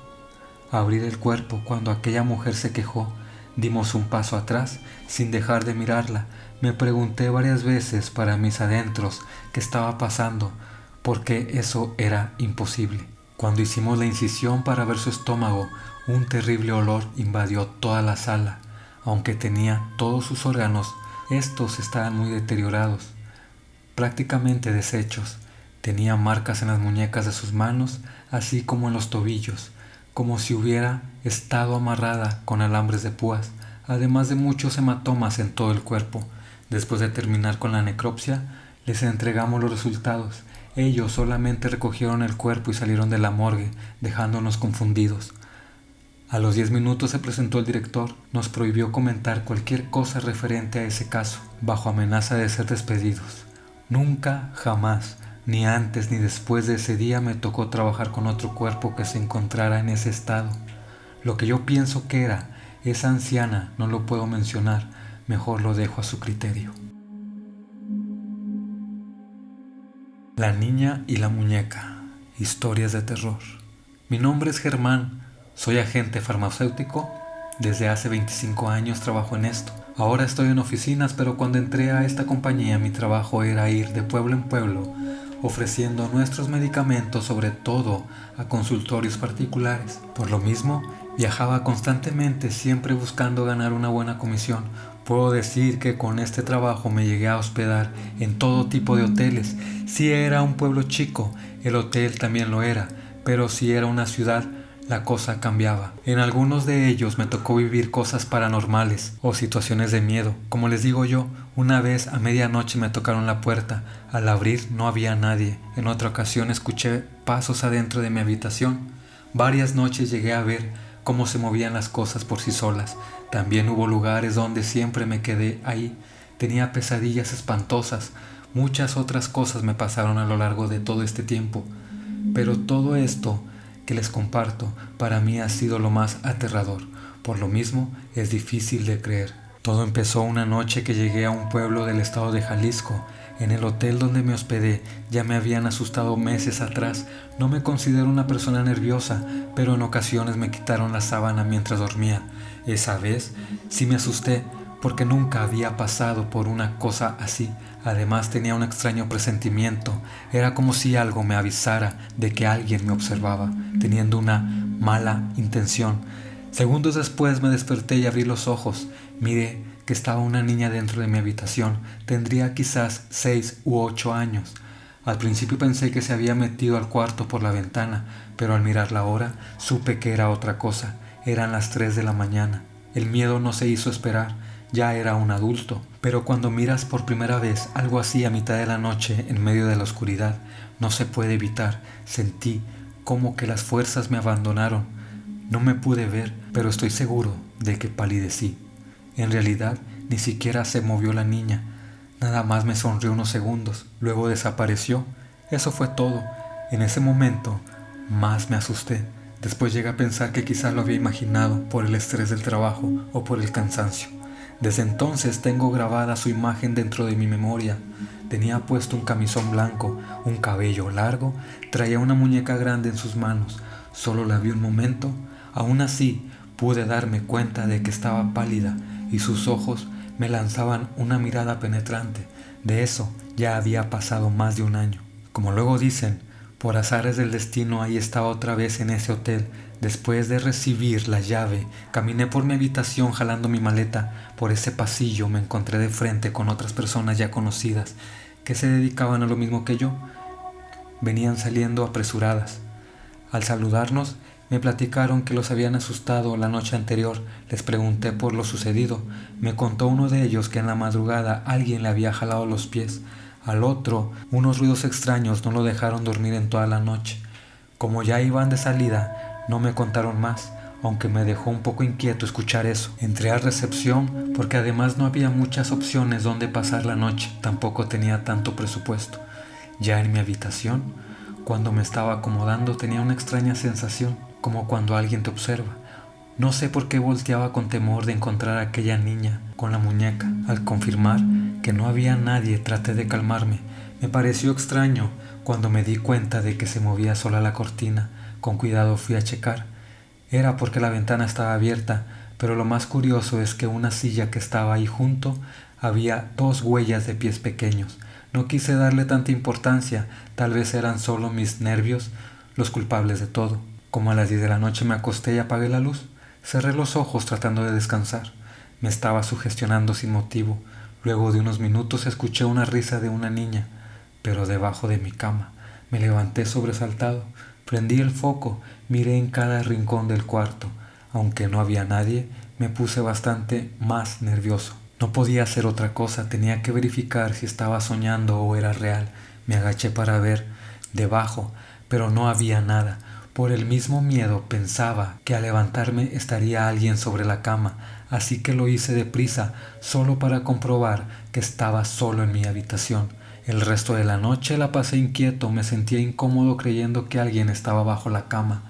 a abrir el cuerpo cuando aquella mujer se quejó. Dimos un paso atrás sin dejar de mirarla. Me pregunté varias veces para mis adentros qué estaba pasando, porque eso era imposible. Cuando hicimos la incisión para ver su estómago, un terrible olor invadió toda la sala. Aunque tenía todos sus órganos, estos estaban muy deteriorados, prácticamente deshechos. Tenía marcas en las muñecas de sus manos, así como en los tobillos, como si hubiera estado amarrada con alambres de púas, además de muchos hematomas en todo el cuerpo. Después de terminar con la necropsia, les entregamos los resultados. Ellos solamente recogieron el cuerpo y salieron de la morgue, dejándonos confundidos. A los 10 minutos se presentó el director. Nos prohibió comentar cualquier cosa referente a ese caso, bajo amenaza de ser despedidos. Nunca, jamás, ni antes ni después de ese día me tocó trabajar con otro cuerpo que se encontrara en ese estado. Lo que yo pienso que era esa anciana no lo puedo mencionar, mejor lo dejo a su criterio. La niña y la muñeca. Historias de terror. Mi nombre es Germán. Soy agente farmacéutico. Desde hace 25 años trabajo en esto. Ahora estoy en oficinas, pero cuando entré a esta compañía mi trabajo era ir de pueblo en pueblo ofreciendo nuestros medicamentos, sobre todo a consultorios particulares. Por lo mismo, viajaba constantemente, siempre buscando ganar una buena comisión. Puedo decir que con este trabajo me llegué a hospedar en todo tipo de hoteles. Si era un pueblo chico, el hotel también lo era, pero si era una ciudad, la cosa cambiaba. En algunos de ellos me tocó vivir cosas paranormales o situaciones de miedo. Como les digo yo, una vez a medianoche me tocaron la puerta. Al abrir no había nadie. En otra ocasión escuché pasos adentro de mi habitación. Varias noches llegué a ver cómo se movían las cosas por sí solas. También hubo lugares donde siempre me quedé ahí. Tenía pesadillas espantosas. Muchas otras cosas me pasaron a lo largo de todo este tiempo. Pero todo esto que les comparto para mí ha sido lo más aterrador. Por lo mismo es difícil de creer. Todo empezó una noche que llegué a un pueblo del estado de Jalisco. En el hotel donde me hospedé ya me habían asustado meses atrás. No me considero una persona nerviosa, pero en ocasiones me quitaron la sábana mientras dormía. Esa vez sí me asusté porque nunca había pasado por una cosa así. Además tenía un extraño presentimiento. Era como si algo me avisara de que alguien me observaba, teniendo una mala intención. Segundos después me desperté y abrí los ojos. Miré que estaba una niña dentro de mi habitación. Tendría quizás 6 u 8 años. Al principio pensé que se había metido al cuarto por la ventana, pero al mirar la hora supe que era otra cosa. Eran las 3 de la mañana. El miedo no se hizo esperar. Ya era un adulto, pero cuando miras por primera vez algo así a mitad de la noche en medio de la oscuridad, no se puede evitar. Sentí como que las fuerzas me abandonaron. No me pude ver, pero estoy seguro de que palidecí. En realidad, ni siquiera se movió la niña. Nada más me sonrió unos segundos, luego desapareció. Eso fue todo. En ese momento, más me asusté. Después llegué a pensar que quizás lo había imaginado por el estrés del trabajo o por el cansancio. Desde entonces tengo grabada su imagen dentro de mi memoria. Tenía puesto un camisón blanco, un cabello largo, traía una muñeca grande en sus manos. Solo la vi un momento. Aún así, pude darme cuenta de que estaba pálida y sus ojos me lanzaban una mirada penetrante. De eso ya había pasado más de un año. Como luego dicen, por azares del destino ahí estaba otra vez en ese hotel. Después de recibir la llave, caminé por mi habitación jalando mi maleta. Por ese pasillo me encontré de frente con otras personas ya conocidas que se dedicaban a lo mismo que yo. Venían saliendo apresuradas. Al saludarnos, me platicaron que los habían asustado la noche anterior. Les pregunté por lo sucedido. Me contó uno de ellos que en la madrugada alguien le había jalado los pies. Al otro, unos ruidos extraños no lo dejaron dormir en toda la noche. Como ya iban de salida, no me contaron más, aunque me dejó un poco inquieto escuchar eso. Entré a recepción porque además no había muchas opciones donde pasar la noche. Tampoco tenía tanto presupuesto. Ya en mi habitación, cuando me estaba acomodando, tenía una extraña sensación, como cuando alguien te observa. No sé por qué volteaba con temor de encontrar a aquella niña con la muñeca. Al confirmar que no había nadie, traté de calmarme. Me pareció extraño cuando me di cuenta de que se movía sola la cortina. Con cuidado fui a checar. Era porque la ventana estaba abierta, pero lo más curioso es que una silla que estaba ahí junto había 2 huellas de pies pequeños. No quise darle tanta importancia, tal vez eran solo mis nervios los culpables de todo. Como a las 10 de la noche me acosté y apagué la luz, cerré los ojos tratando de descansar. Me estaba sugestionando sin motivo. Luego de unos minutos escuché una risa de una niña, pero debajo de mi cama. Me levanté sobresaltado, prendí el foco, miré en cada rincón del cuarto. Aunque no había nadie, me puse bastante más nervioso. No podía hacer otra cosa, tenía que verificar si estaba soñando o era real. Me agaché para ver debajo, pero no había nada. Por el mismo miedo pensaba que al levantarme estaría alguien sobre la cama, así que lo hice deprisa, solo para comprobar que estaba solo en mi habitación. El resto de la noche la pasé inquieto, me sentía incómodo creyendo que alguien estaba bajo la cama.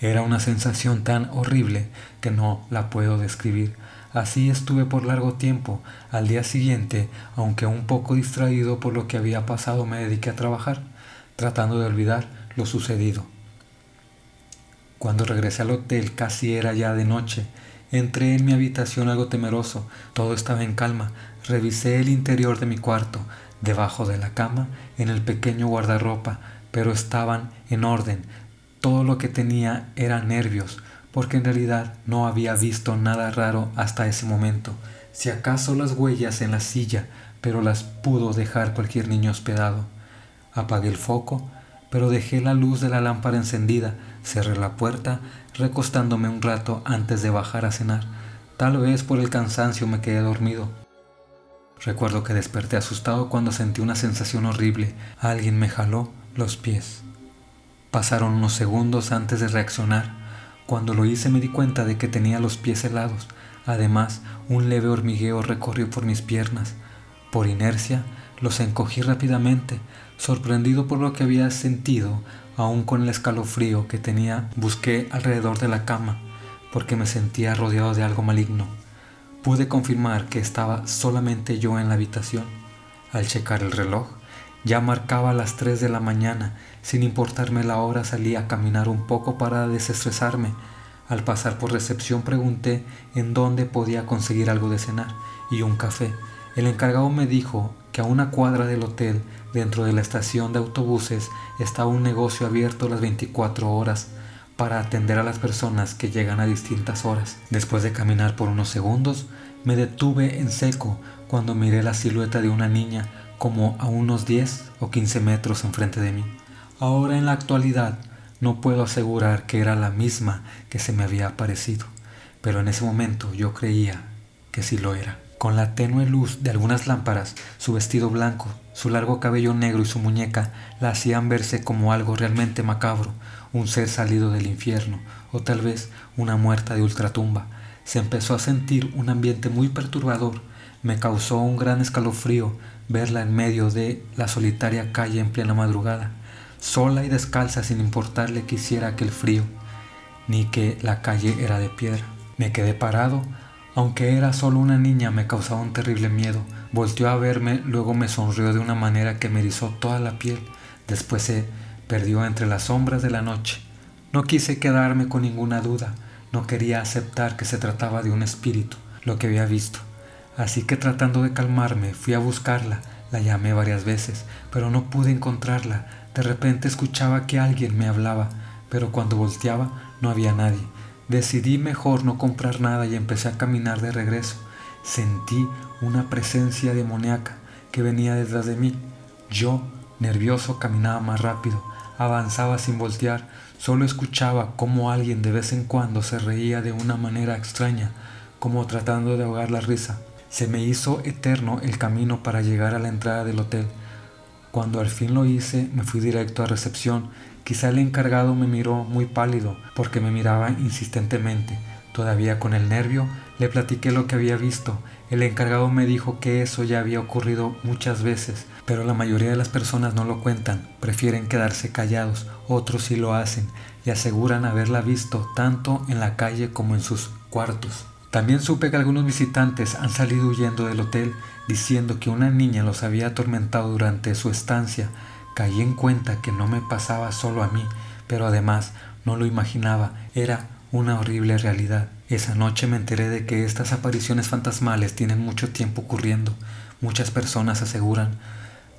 Era una sensación tan horrible que no la puedo describir. Así estuve por largo tiempo. Al día siguiente, aunque un poco distraído por lo que había pasado, me dediqué a trabajar, tratando de olvidar lo sucedido. Cuando regresé al hotel casi era ya de noche. Entré en mi habitación algo temeroso. Todo estaba en calma. Revisé el interior de mi cuarto, debajo de la cama, en el pequeño guardarropa, pero estaban en orden. Todo lo que tenía era nervios, porque en realidad no había visto nada raro hasta ese momento. Si acaso las huellas en la silla, pero las pudo dejar cualquier niño hospedado. Apagué el foco, pero dejé la luz de la lámpara encendida, cerré la puerta, recostándome un rato antes de bajar a cenar. Tal vez por el cansancio me quedé dormido. Recuerdo que desperté asustado cuando sentí una sensación horrible. Alguien me jaló los pies. Pasaron unos segundos antes de reaccionar. Cuando lo hice me di cuenta de que tenía los pies helados. Además, un leve hormigueo recorrió por mis piernas. Por inercia, los encogí rápidamente. Sorprendido por lo que había sentido, aún con el escalofrío que tenía, busqué alrededor de la cama, porque me sentía rodeado de algo maligno. Pude confirmar que estaba solamente yo en la habitación. Al checar el reloj, ya marcaba las 3 de la mañana. Sin importarme la hora, salí a caminar un poco para desestresarme. Al pasar por recepción pregunté en dónde podía conseguir algo de cenar y un café. El encargado me dijo que a una cuadra del hotel, dentro de la estación de autobuses, estaba un negocio abierto las 24 horas para atender a las personas que llegan a distintas horas. Después de caminar por unos segundos, me detuve en seco cuando miré la silueta de una niña como a unos 10 o 15 metros enfrente de mí. Ahora en la actualidad no puedo asegurar que era la misma que se me había aparecido, pero en ese momento yo creía que sí lo era. Con la tenue luz de algunas lámparas, su vestido blanco, su largo cabello negro y su muñeca la hacían verse como algo realmente macabro, un ser salido del infierno, o tal vez una muerta de ultratumba. Se empezó a sentir un ambiente muy perturbador. Me causó un gran escalofrío verla en medio de la solitaria calle en plena madrugada, sola y descalza, sin importarle que hiciera aquel frío, ni que la calle era de piedra. Me quedé parado. Aunque era solo una niña, me causaba un terrible miedo. Volteó a verme, luego me sonrió de una manera que me erizó toda la piel. Después se perdió entre las sombras de la noche. No quise quedarme con ninguna duda. No quería aceptar que se trataba de un espíritu, lo que había visto. Así que, tratando de calmarme, fui a buscarla. La llamé varias veces, pero no pude encontrarla. De repente escuchaba que alguien me hablaba, pero cuando volteaba no había nadie. Decidí mejor no comprar nada y empecé a caminar de regreso. Sentí una presencia demoníaca que venía detrás de mí. Yo, nervioso, caminaba más rápido, avanzaba sin voltear. Solo escuchaba cómo alguien de vez en cuando se reía de una manera extraña, como tratando de ahogar la risa. Se me hizo eterno el camino para llegar a la entrada del hotel. Cuando al fin lo hice, me fui directo a recepción. Quizá el encargado me miró muy pálido porque me miraba insistentemente. Todavía con el nervio, le platiqué lo que había visto. El encargado me dijo que eso ya había ocurrido muchas veces, pero la mayoría de las personas no lo cuentan, prefieren quedarse callados. Otros sí lo hacen y aseguran haberla visto tanto en la calle como en sus cuartos. También supe que algunos visitantes han salido huyendo del hotel diciendo que una niña los había atormentado durante su estancia. Caí en cuenta que no me pasaba solo a mí, pero además no lo imaginaba, era una horrible realidad. Esa noche me enteré de que estas apariciones fantasmales tienen mucho tiempo ocurriendo. Muchas personas aseguran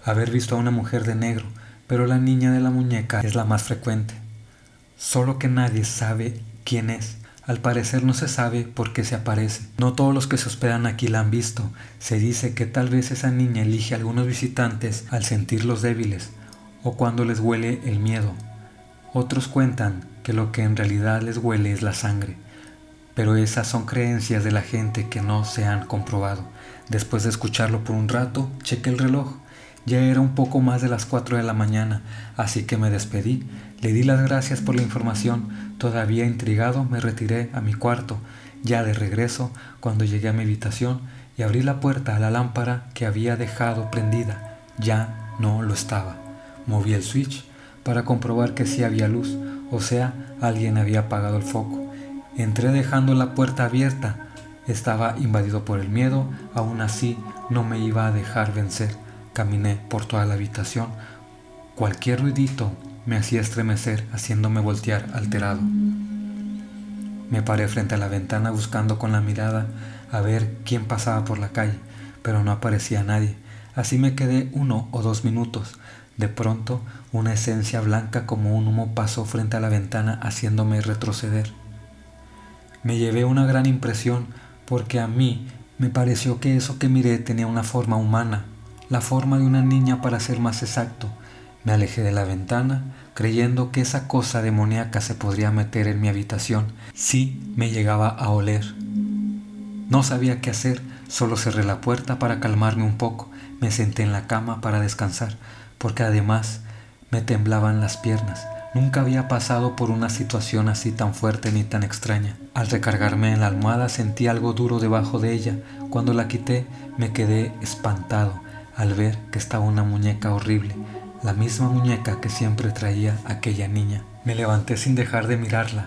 haber visto a una mujer de negro, pero la niña de la muñeca es la más frecuente. Solo que nadie sabe quién es. Al parecer no se sabe por qué se aparece. No todos los que se hospedan aquí la han visto. Se dice que tal vez esa niña elige a algunos visitantes al sentirlos débiles o cuando les huele el miedo. Otros cuentan que lo que en realidad les huele es la sangre. Pero esas son creencias de la gente que no se han comprobado. Después de escucharlo por un rato, chequé el reloj. Ya era un poco más de las 4 de la mañana, así que me despedí. Le di las gracias por la información. Todavía intrigado, me retiré a mi cuarto. Ya de regreso, cuando llegué a mi habitación y abrí la puerta, la lámpara que había dejado prendida ya no lo estaba. Moví el switch para comprobar que sí había luz, o sea, alguien había apagado el foco. Entré dejando la puerta abierta. Estaba invadido por el miedo, aún así no me iba a dejar vencer. Caminé por toda la habitación. Cualquier ruidito me hacía estremecer, haciéndome voltear alterado. Me paré frente a la ventana buscando con la mirada a ver quién pasaba por la calle, pero no aparecía nadie. Así me quedé 1 o 2 minutos. De pronto, una esencia blanca como un humo pasó frente a la ventana, haciéndome retroceder. Me llevé una gran impresión porque a mí me pareció que eso que miré tenía una forma humana, la forma de una niña para ser más exacto. Me alejé de la ventana, creyendo que esa cosa demoníaca se podría meter en mi habitación si me llegaba a oler. No sabía qué hacer, solo cerré la puerta para calmarme un poco. Me senté en la cama para descansar, porque además me temblaban las piernas. Nunca había pasado por una situación así tan fuerte ni tan extraña. Al recargarme en la almohada sentí algo duro debajo de ella. Cuando la quité me quedé espantado al ver que estaba una muñeca horrible, la misma muñeca que siempre traía aquella niña. Me levanté sin dejar de mirarla.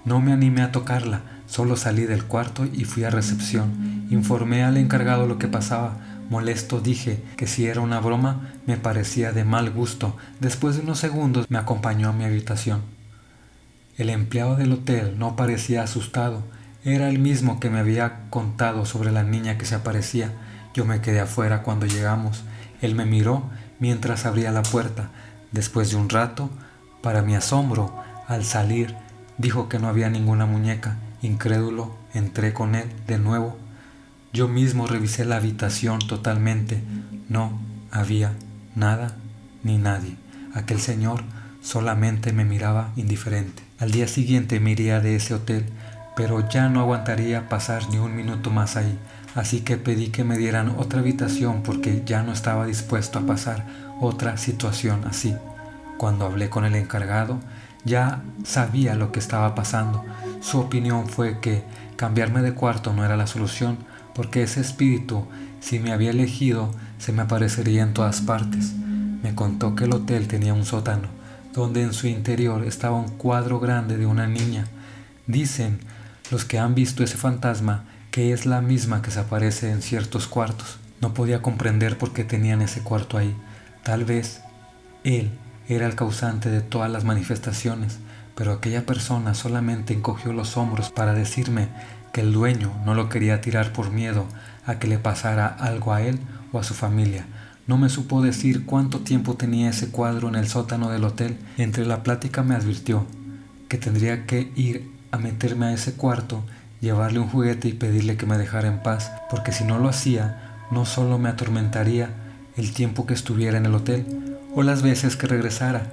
No me animé a tocarla, solo salí del cuarto y fui a recepción. Informé al encargado lo que pasaba. Molesto dije que si era una broma me parecía de mal gusto. Después de unos segundos me acompañó a mi habitación. El empleado del hotel no parecía asustado. Era el mismo que me había contado sobre la niña que se aparecía. Yo me quedé afuera cuando llegamos. Él me miró mientras abría la puerta. Después de un rato, para mi asombro, al salir, dijo que no había ninguna muñeca. Incrédulo, entré con él de nuevo. Yo mismo revisé la habitación totalmente. No había nada ni nadie. Aquel señor solamente me miraba indiferente. Al día siguiente me iría de ese hotel, pero ya no aguantaría pasar ni un minuto más ahí. Así que pedí que me dieran otra habitación porque ya no estaba dispuesto a pasar otra situación así. Cuando hablé con el encargado, ya sabía lo que estaba pasando. Su opinión fue que cambiarme de cuarto no era la solución, porque ese espíritu, si me había elegido, se me aparecería en todas partes. Me contó que el hotel tenía un sótano, donde en su interior estaba un cuadro grande de una niña. Dicen los que han visto ese fantasma que es la misma que se aparece en ciertos cuartos. No podía comprender por qué tenían ese cuarto ahí. Tal vez él era el causante de todas las manifestaciones, pero aquella persona solamente encogió los hombros para decirme que el dueño no lo quería tirar por miedo a que le pasara algo a él o a su familia. No me supo decir cuánto tiempo tenía ese cuadro en el sótano del hotel. Entre la plática me advirtió que tendría que ir a meterme a ese cuarto, llevarle un juguete y pedirle que me dejara en paz, porque si no lo hacía, no solo me atormentaría el tiempo que estuviera en el hotel o las veces que regresara,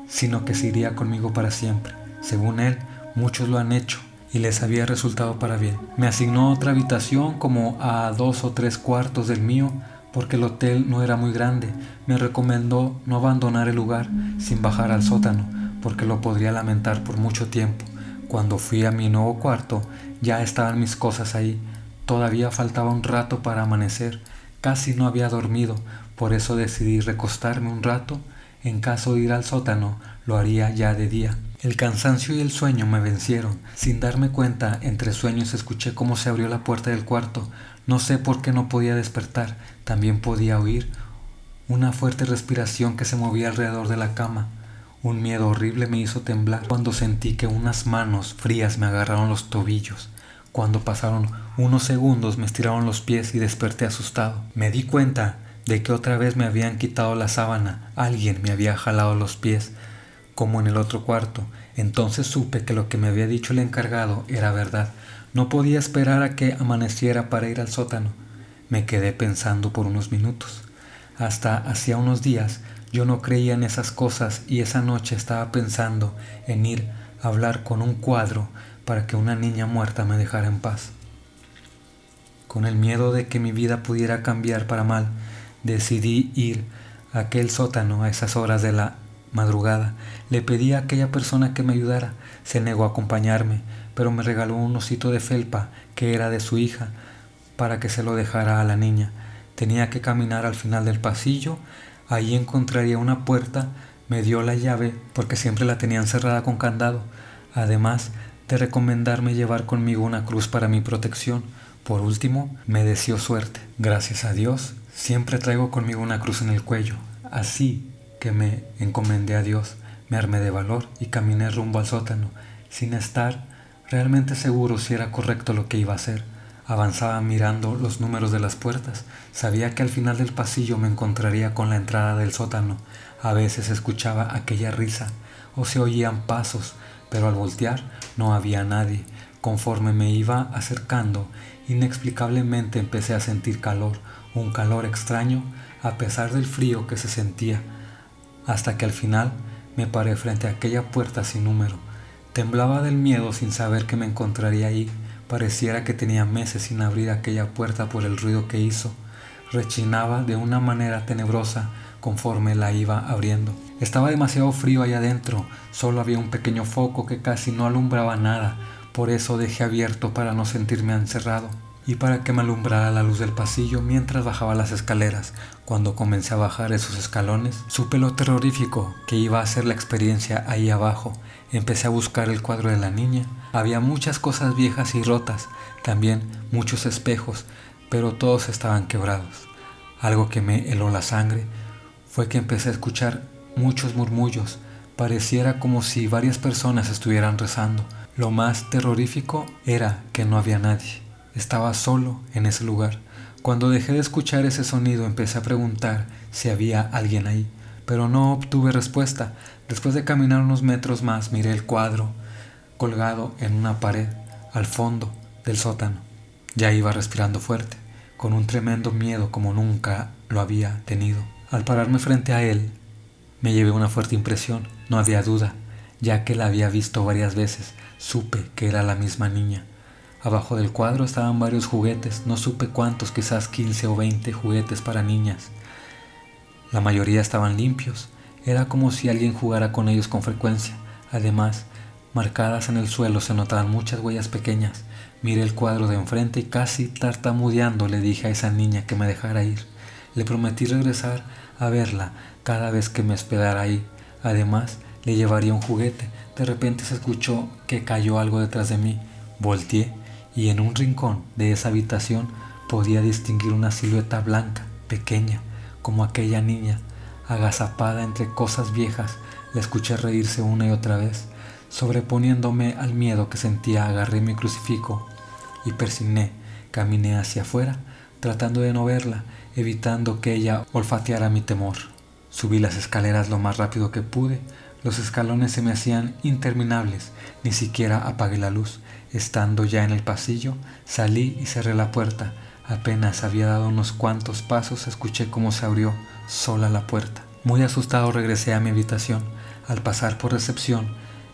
sino que se iría conmigo para siempre. Según él, muchos lo han hecho y les había resultado para bien. Me asignó otra habitación como a 2 o 3 cuartos del mío, porque el hotel no era muy grande. Me recomendó no abandonar el lugar sin bajar al sótano, porque lo podría lamentar por mucho tiempo. Cuando fui a mi nuevo cuarto, ya estaban mis cosas ahí. Todavía faltaba un rato para amanecer. Casi no había dormido, por eso decidí recostarme un rato. En caso de ir al sótano, lo haría ya de día. El cansancio y el sueño me vencieron. Sin darme cuenta, entre sueños escuché cómo se abrió la puerta del cuarto. No sé por qué no podía despertar. También podía oír una fuerte respiración que se movía alrededor de la cama. Un miedo horrible me hizo temblar cuando sentí que unas manos frías me agarraron los tobillos. Cuando pasaron unos segundos me estiraron los pies y desperté asustado. Me di cuenta de que otra vez me habían quitado la sábana. Alguien me había jalado los pies, como en el otro cuarto. Entonces supe que lo que me había dicho el encargado era verdad. No podía esperar a que amaneciera para ir al sótano. Me quedé pensando por unos minutos. Hasta hacía unos días yo no creía en esas cosas y esa noche estaba pensando en ir a hablar con un cuadro para que una niña muerta me dejara en paz. Con el miedo de que mi vida pudiera cambiar para mal, decidí ir a aquel sótano a esas horas de la madrugada. Le pedí a aquella persona que me ayudara. Se negó a acompañarme, pero me regaló un osito de felpa que era de su hija para que se lo dejara a la niña. Tenía que caminar al final del pasillo. Allí encontraría una puerta. Me dio la llave porque siempre la tenían cerrada con candado. Además de recomendarme llevar conmigo una cruz para mi protección. Por último, me deseó suerte. Gracias a Dios, siempre traigo conmigo una cruz en el cuello. Así que me encomendé a Dios, me armé de valor y caminé rumbo al sótano, sin estar realmente seguro si era correcto lo que iba a hacer. Avanzaba mirando los números de las puertas. Sabía que al final del pasillo me encontraría con la entrada del sótano. A veces escuchaba aquella risa o se oían pasos, pero al voltear no había nadie. Conforme me iba acercando, inexplicablemente empecé a sentir calor, un calor extraño a pesar del frío que se sentía, hasta que al final me paré frente a aquella puerta sin número. Temblaba del miedo sin saber que me encontraría ahí. Pareciera que tenía meses sin abrir aquella puerta por el ruido que hizo. Rechinaba de una manera tenebrosa conforme la iba abriendo. Estaba demasiado frío allá adentro, solo había un pequeño foco que casi no alumbraba nada, por eso dejé abierto para no sentirme encerrado y para que me alumbrara la luz del pasillo mientras bajaba las escaleras. Cuando comencé a bajar esos escalones, supe lo terrorífico que iba a ser la experiencia ahí abajo. Empecé a buscar el cuadro de la niña. Había muchas cosas viejas y rotas, también muchos espejos, pero todos estaban quebrados. Algo que me heló la sangre fue que empecé a escuchar muchos murmullos. Pareciera como si varias personas estuvieran rezando. Lo más terrorífico era que no había nadie. Estaba solo en ese lugar. Cuando dejé de escuchar ese sonido empecé a preguntar si había alguien ahí, pero no obtuve respuesta. Después de caminar unos metros más miré el cuadro colgado en una pared al fondo del sótano. Ya iba respirando fuerte, con un tremendo miedo como nunca lo había tenido. Al pararme frente a él, me llevé una fuerte impresión. No había duda, ya que la había visto varias veces. Supe que era la misma niña. Abajo del cuadro estaban varios juguetes, no supe cuántos, quizás 15 o 20 juguetes para niñas. La mayoría estaban limpios, era como si alguien jugara con ellos con frecuencia. Además, marcadas en el suelo se notaban muchas huellas pequeñas. Miré el cuadro de enfrente y casi tartamudeando le dije a esa niña que me dejara ir. Le prometí regresar a verla cada vez que me hospedara ahí. Además, le llevaría un juguete. De repente se escuchó que cayó algo detrás de mí. Volteé y en un rincón de esa habitación podía distinguir una silueta blanca, pequeña, como aquella niña, agazapada entre cosas viejas. La escuché reírse una y otra vez. Sobreponiéndome al miedo que sentía, agarré mi crucifijo y persigné. Caminé hacia afuera, tratando de no verla, evitando que ella olfateara mi temor. Subí las escaleras lo más rápido que pude. Los escalones se me hacían interminables, ni siquiera apagué la luz. Estando ya en el pasillo, salí y cerré la puerta. Apenas había dado unos cuantos pasos, escuché cómo se abrió sola la puerta. Muy asustado regresé a mi habitación. Al pasar por recepción,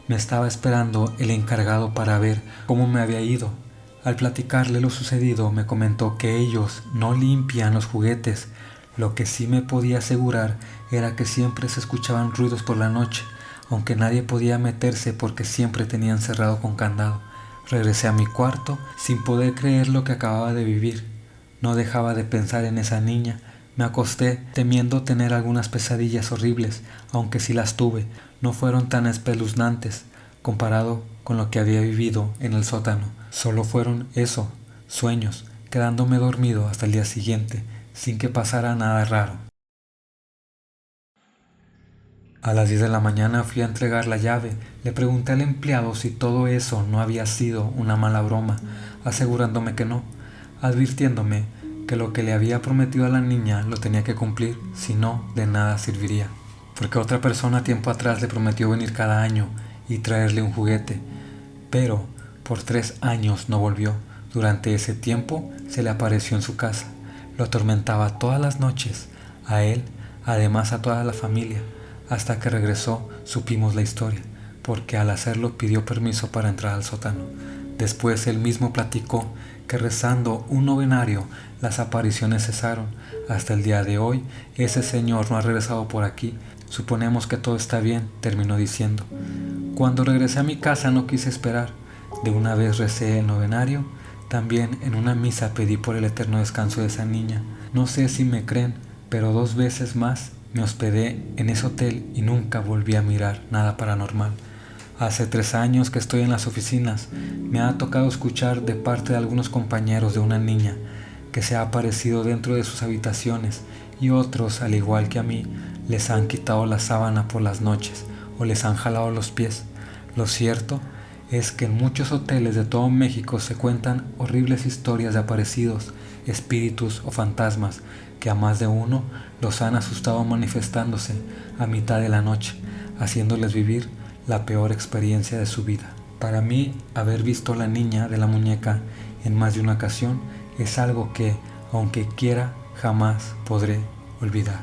me estaba esperando el encargado para ver cómo me había ido. Al platicarle lo sucedido, me comentó que ellos no limpian los juguetes. Lo que sí me podía asegurar era que siempre se escuchaban ruidos por la noche, aunque nadie podía meterse porque siempre tenían cerrado con candado. Regresé a mi cuarto sin poder creer lo que acababa de vivir. No dejaba de pensar en esa niña. Me acosté temiendo tener algunas pesadillas horribles, aunque sí las tuve. No fueron tan espeluznantes comparado con lo que había vivido en el sótano. Solo fueron eso, sueños, quedándome dormido hasta el día siguiente, sin que pasara nada raro. A las 10 de la mañana fui a entregar la llave. Le pregunté al empleado si todo eso no había sido una mala broma, asegurándome que no, advirtiéndome que lo que le había prometido a la niña lo tenía que cumplir, si no, de nada serviría. Porque otra persona tiempo atrás le prometió venir cada año y traerle un juguete, pero por 3 años no volvió. Durante ese tiempo se le apareció en su casa. Lo atormentaba todas las noches, a él, además a toda la familia. Hasta que regresó supimos la historia, porque al hacerlo pidió permiso para entrar al sótano. Después él mismo platicó que rezando un novenario las apariciones cesaron. Hasta el día de hoy ese señor no ha regresado por aquí. Suponemos que todo está bien, terminó diciendo. Cuando regresé a mi casa no quise esperar. De una vez recé el novenario. También en una misa pedí por el eterno descanso de esa niña. No sé si me creen, pero 2 veces más me hospedé en ese hotel y nunca volví a mirar nada paranormal. Hace 3 años que estoy en las oficinas. Me ha tocado escuchar de parte de algunos compañeros de una niña que se ha aparecido dentro de sus habitaciones y otros, al igual que a mí, les han quitado la sábana por las noches o les han jalado los pies. Lo cierto es que en muchos hoteles de todo México se cuentan horribles historias de aparecidos, espíritus o fantasmas que a más de uno los han asustado manifestándose a mitad de la noche, haciéndoles vivir la peor experiencia de su vida. Para mí, haber visto a la niña de la muñeca en más de una ocasión es algo que, aunque quiera, jamás podré olvidar.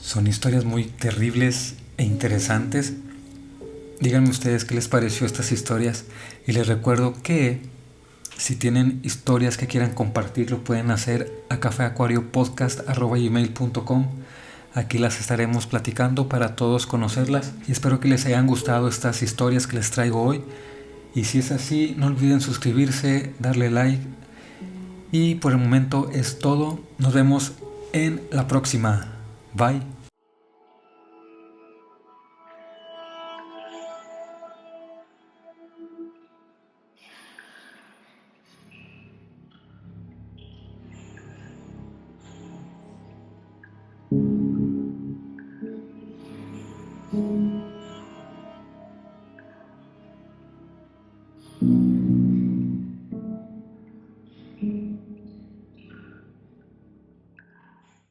Son historias muy terribles e interesantes. Díganme ustedes qué les pareció estas historias y les recuerdo que si tienen historias que quieran compartir lo pueden hacer a cafeacuariopodcast@gmail.com. Aquí las estaremos platicando para todos conocerlas y espero que les hayan gustado estas historias que les traigo hoy. Y si es así, no olviden suscribirse, darle like y por el momento es todo. Nos vemos en la próxima. Bye.